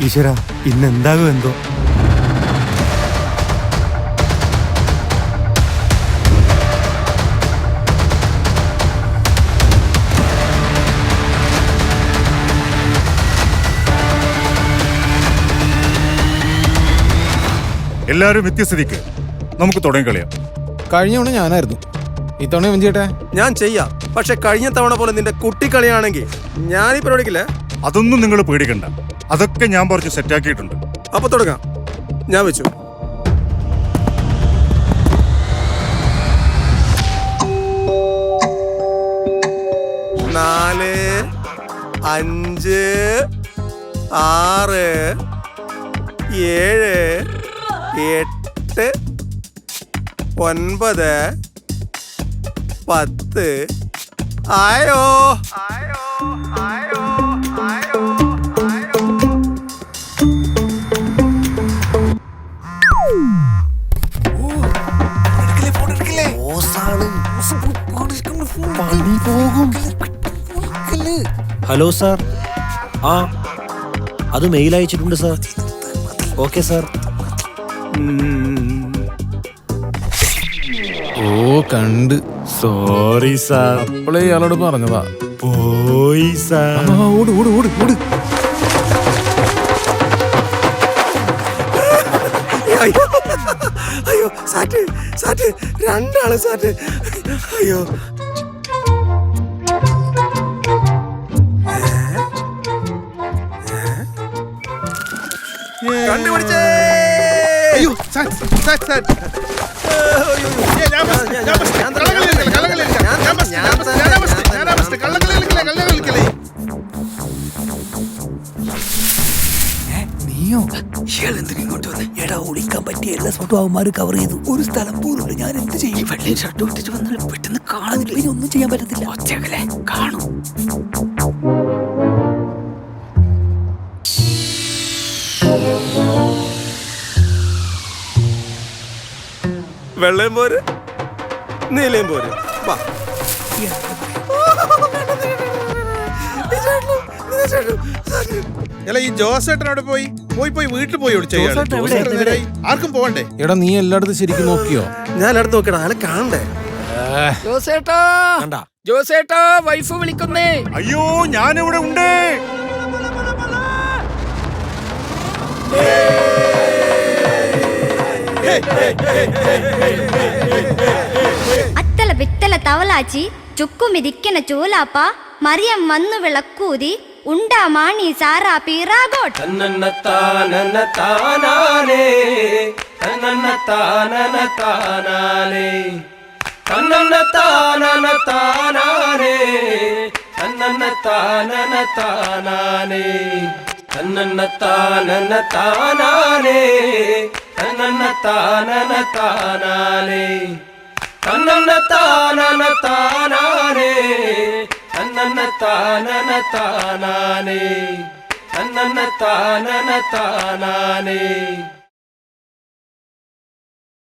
ഈശ്വര, ഇന്നെന്താകും എന്തോ. എല്ലാരും വ്യത്യസ്തതയ്ക്ക് നമുക്ക് തുടങ്ങി കളയാം. കഴിഞ്ഞ തവണ ഞാനായിരുന്നു, ഇത്തവണ വഞ്ചിയേട്ടെ ഞാൻ ചെയ്യാം. പക്ഷെ കഴിഞ്ഞ തവണ പോലെ നിന്റെ കുട്ടിക്കളിയാണെങ്കിൽ ഞാൻ ഈ പരിപാടിക്കില്ല. അതൊന്നും നിങ്ങൾ പേടിക്കണ്ട, അതൊക്കെ ഞാൻ പറഞ്ഞു സെറ്റാക്കിയിട്ടുണ്ട്. അപ്പൊ തുടങ്ങാം. ഞാൻ വെച്ചു. നാല്, 5, 6, 7, 8, 9, 10. ആയോ ഹലോ സാർ. ആ, അത് മെയിൽ അയച്ചിട്ടുണ്ട് സാർ. Okay sir. ഓ കണ്ട്. Sorry sir. അപ്പോളേ ഇയാളോട് പറഞ്ഞതാ. പോയി സാർ. ഓട് ഓട് ഓട് ഓട്. അയ്യോ സാറ്റ് സാറ്റ്, രണ്ടാള് സാറ്റ്. അയ്യോ കണ്ടുപിടിച്ചേ. അയ്യോ നീയോ? ഇയാൾ എന്തിനും ഇങ്ങോട്ട് വന്ന്? എടാ, ഒളിക്കാൻ പറ്റിയ എല്ലാ സ്പോട്ടും അവന്മാര് കവർ ചെയ്തു. ഒരു സ്ഥലം പോലും ഞാൻ എന്ത് ചെയ്യും? വെള്ളിയും ഷർട്ട് ഇട്ടിട്ട് വന്നാൽ പെട്ടെന്ന് കാണുന്നില്ല. ഇനി ഒന്നും ചെയ്യാൻ പറ്റത്തില്ല. ഒച്ചകലെ കാണും. വെള്ളയും പോര്, നീലയും പോര്. വാ. ഈ ജോസേട്ടനോട് പോയി വീട്ടിൽ പോയി ആർക്കും പോകണ്ടേ? എടാ, നീ എല്ലായിടത്തും ശരിക്കും നോക്കിയോ? ഞാൻ എല്ലായിടത്തും നോക്കണം, ആളെ കാണണ്ടേ? ജോസേട്ടാ, വൈഫ് വിളിക്കുന്നേ. അയ്യോ, ഞാനിവിടെ ഉണ്ട്. അത്തല പിത്തല തവലാച്ചി ചുക്കുമിരിക്കണ ചൂലാപ്പ മറിയം വന്നു വിളക്കൂതി ഉണ്ടാ മാണി സാറാ പീറാഗോട്ട്. തന്നന്നത്താനനത്താനാലേ തന്നന്നത്താനനത്താനാലേ തന്നന്നത്താനനത്താനാലേ തന്നന്നത്താനനത്താനാലേ തന്നന്നത്താനനത്താനാലേ തന്നന്നത്താനനത്താനാലേ തന്നന്നത്താനനത്താനാലേ തന്നന്നത്താനനത്താനാലേ തന്നന്നത്താനനത്താനാലേ